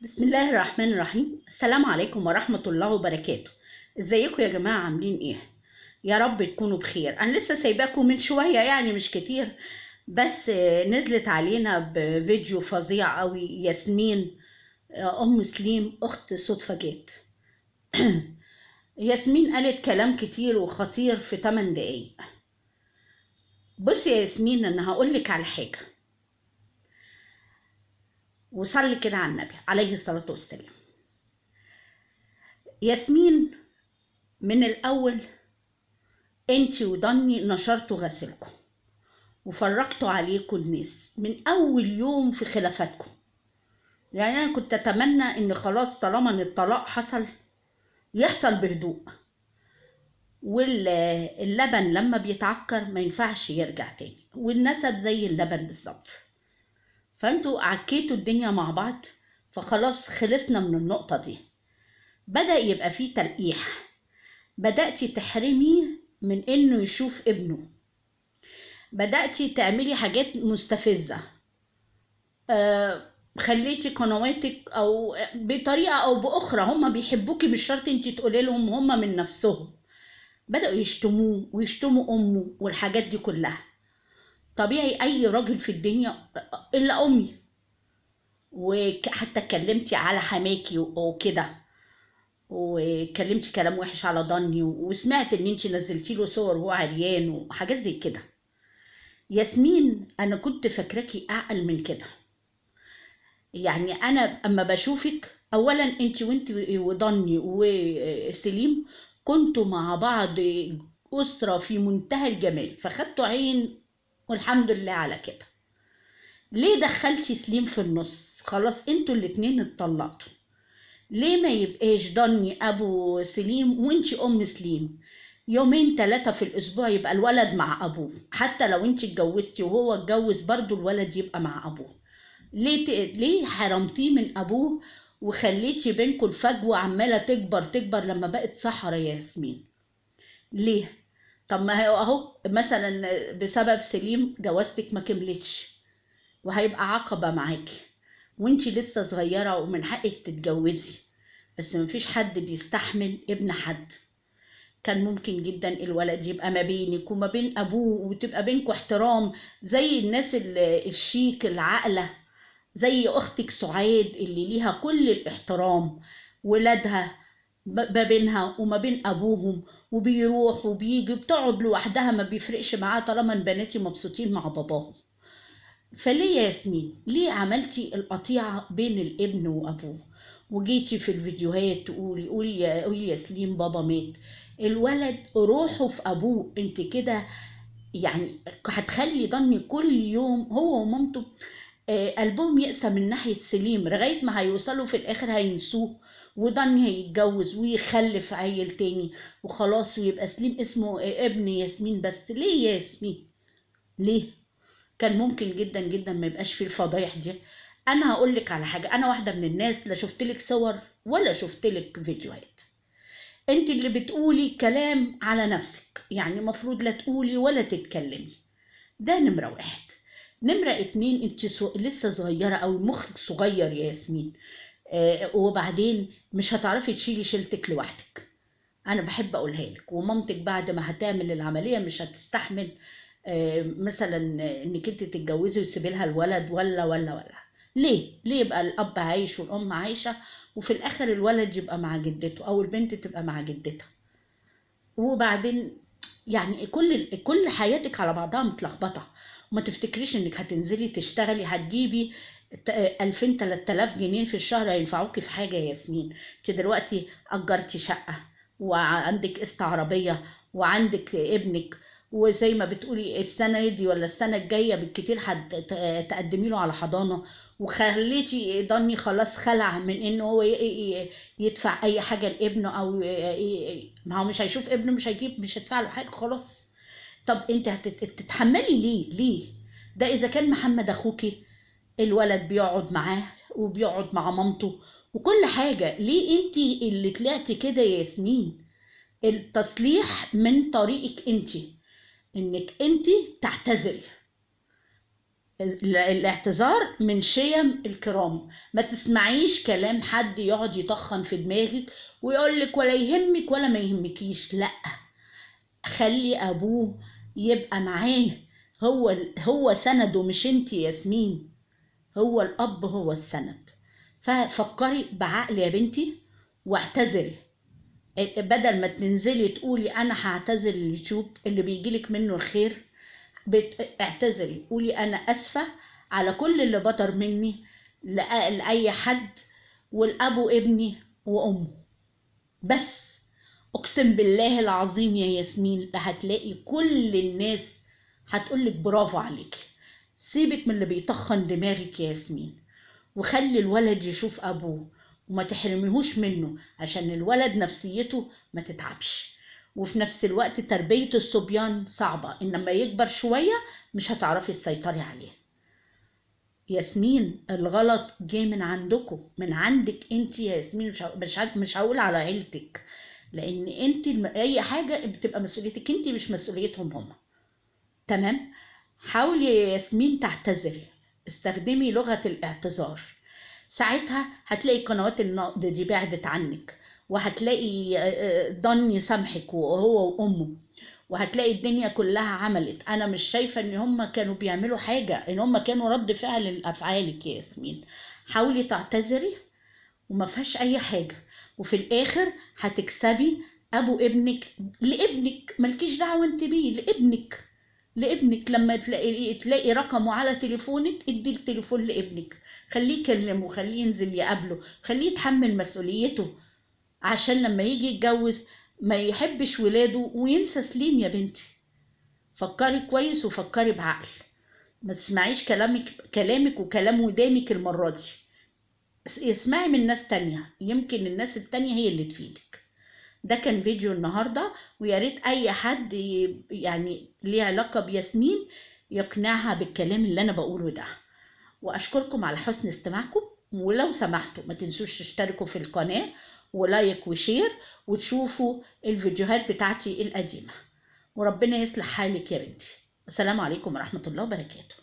بسم الله الرحمن الرحيم. السلام عليكم ورحمة الله وبركاته. ازيكم يا جماعة، عاملين ايه؟ يا رب تكونوا بخير. انا لسه سايباكم من شوية، يعني مش كتير، بس نزلت علينا بفيديو فظيع قوي. ياسمين ام سليم اخت صدفة جات. ياسمين قالت كلام كتير وخطير في 8 دقايق. بصي يا ياسمين، انا هقولك على حاجة، وصلي كده على النبي عليه الصلاة والسلام. ياسمين، من الاول انتي وضني نشرتوا غسيلكم وفرجتوا عليكم الناس من اول يوم في خلافاتكم. يعني انا كنت اتمنى ان خلاص طالما ان الطلاق حصل يحصل بهدوء، واللبن لما بيتعكر ما ينفعش يرجع تاني، والنسب زي اللبن بالظبط. فانتوا عكيتوا الدنيا مع بعض، فخلاص خلصنا من النقطة دي. بدأ يبقى فيه تلقيح، بدأتي تحرميه من انه يشوف ابنه، بدأتي تعملي حاجات مستفزة. خليتي قنواتك او بطريقه او باخرى هما بيحبوكي، مش شرط انت تقولي لهم، هما من نفسهم بداوا يشتموه ويشتموا امه والحاجات دي كلها. طبيعي اي راجل في الدنيا الا امي. وحتى اتكلمتي على حماكي وكده، وكلمتي كلام وحش على ضني، وسمعت ان انت نزلتي له صور وهو عريان وحاجات زي كده. ياسمين، انا كنت فاكراكي اعقل من كده. يعني انا اما بشوفك، اولا انت وضني وسليم كنتوا مع بعض اسره في منتهى الجمال، فخدتوا عين، والحمد لله على كده. ليه دخلتي سليم في النص؟ خلاص انتوا الاتنين اتطلقتوا، ليه ما يبقاش ضني ابو سليم وانت ام سليم؟ يومين 3 في الاسبوع يبقى الولد مع ابوه، حتى لو انت اتجوزتي وهو اتجوز برضو الولد يبقى مع ابوه. ليه حرمتيه من ابوه وخليتي بينكم الفجوه عماله تكبر تكبر لما بقت صحرا يا ياسمين؟ ليه؟ طب ما هو اهو مثلا بسبب سليم جوازتك ما كملتش، وهيبقى عقبه معاكي، وانتي لسه صغيره ومن حقك تتجوزي، بس مفيش حد بيستحمل ابن حد. كان ممكن جدا الولد يبقى ما بينك وما بين ابوه، وتبقى بينكم احترام زي الناس الشيك العاقله، زي اختك سعاد اللي ليها كل الاحترام. ولادها ما بينها وما بين ابوهم، وبيروح وبيجي، بتقعد لوحدها ما بيفرقش معاها طالما بناتي مبسوطين مع باباهم. فليه يا ياسمين، ليه عملتي القطيعة بين الابن وابوه؟ وجيتي في الفيديوهات تقولي قولي يا سليم بابا مات. الولد روحه في ابوه، انت كده يعني هتخلي ضني كل يوم هو ومامته قلبهم يقسى من ناحية سليم، لغاية ما هيوصلوا في الآخر هينسوه، وضني هيتجوز ويخلف عيل تاني وخلاص، ويبقى سليم اسمه ابن ياسمين. بس ليه يا ياسمين؟ ليه؟ كان ممكن جدا جدا ما يبقاش فيه الفضايح دي. انا هقولك على حاجة، انا واحدة من الناس لا شفتلك صور ولا شفتلك فيديوهات. انت اللي بتقولي كلام على نفسك، يعني مفروض لا تقولي ولا تتكلمي. ده نمرة واحد. نمرة اتنين، انت لسه صغيرة او مخك صغير يا ياسمين. وبعدين مش هتعرفي تشيلي شيلتك لوحدك. انا بحب اقولها لك، ومامتك بعد ما هتعمل العملية مش هتستحمل مثلا انك انت تتجوزي وتسيبي لها الولد ولا. ليه يبقى الاب عايش والام عايشة، وفي الاخر الولد يبقى مع جدته او البنت تبقى مع جدتها؟ وبعدين يعني كل حياتك على بعضها متلخبطه. وما تفتكريش انك هتنزلي تشتغلي هتجيبي 2000 3000 جنيه في الشهر هينفعوكي في حاجه يا ياسمين. انت دلوقتي اجرتي شقه، وعندك قسط عربيه، وعندك ابنك، وزي ما بتقولي السنه دي ولا السنه الجايه بالكتير تقدمي له على حضانه. وخليتي ضني خلاص خلع من انه هو يدفع اي حاجه لابنه، او ما هو مش هيشوف ابنه، مش هيدفع له حاجه خلاص. طب انت هتتحملي ليه؟ ده اذا كان محمد اخوكي الولد بيقعد معاه وبيقعد مع مامته وكل حاجه، ليه انت اللي طلعتي كده يا ياسمين؟ التصليح من طريقك انت، انك انت تعتذري. الاعتذار من شيم الكرام. ما تسمعيش كلام حد يقعد يطخن في دماغك ويقولك ولا يهمك ولا ما يهمكيش، لا. خلي ابوه يبقى معاه، هو سنده مش انت ياسمين، هو الاب هو السند. ففكري بعقل يا بنتي واعتذري، بدل ما تنزلي تقولي انا هعتذر لليوتيوب اللي بيجيلك منه الخير. اعتذري، قولي انا اسفة على كل اللي بطر مني لأي حد، والأبو ابني وأمه بس. أقسم بالله العظيم يا ياسمين هتلاقي كل الناس هتقولك برافو عليكي. سيبك من اللي بيطخن دماغك يا ياسمين، وخلي الولد يشوف أبوه وما تحرميهوش منه عشان الولد نفسيته ما تتعبش. وفي نفس الوقت تربية الصبيان صعبة، إنما يكبر شوية مش هتعرفي تسيطري عليه. ياسمين الغلط جه من عندكم، من عندك انت يا ياسمين، مش هقول على عيلتك، لان انت اي حاجة بتبقى مسؤوليتك انت مش مسؤوليتهم هما. تمام؟ حاولي يا ياسمين تعتذري، استخدمي لغة الاعتذار، ساعتها هتلاقي قنوات النقد دي بعدت عنك، وهتلاقي ضن يسامحك وهو وامه، وهتلاقي الدنيا كلها عملت. انا مش شايفة ان هم كانوا بيعملوا حاجة، ان هم كانوا رد فعل لافعالك يا ياسمين. حاولي تعتذري وما فيهاش اي حاجة، وفي الاخر هتكسبي ابو ابنك. لابنك مالكيش دعوة انت بيه، لابنك لما تلاقي رقمه على تليفونك ادي التليفون لابنك، خليه يكلمه، خليه ينزل يقابله، خليه يتحمل مسؤوليته، عشان لما يجي يتجوز ما يحبش ولاده وينسى سليم. يا بنتي فكري كويس وفكري بعقل، ما تسمعيش كلامك وكلام ودانك المرة دي، اسمعي من ناس تانية، يمكن الناس التانية هي اللي تفيدك. ده كان فيديو النهاردة، ويا ريت اي حد يعني ليه علاقة بياسمين يقنعها بالكلام اللي انا بقوله ده. واشكركم على حسن استماعكم، ولو سمحتوا ما تنسوش تشتركوا في القناة ولايك وشير وتشوفوا الفيديوهات بتاعتي القديمة. وربنا يصلح حالك يا بنتي. السلام عليكم ورحمة الله وبركاته.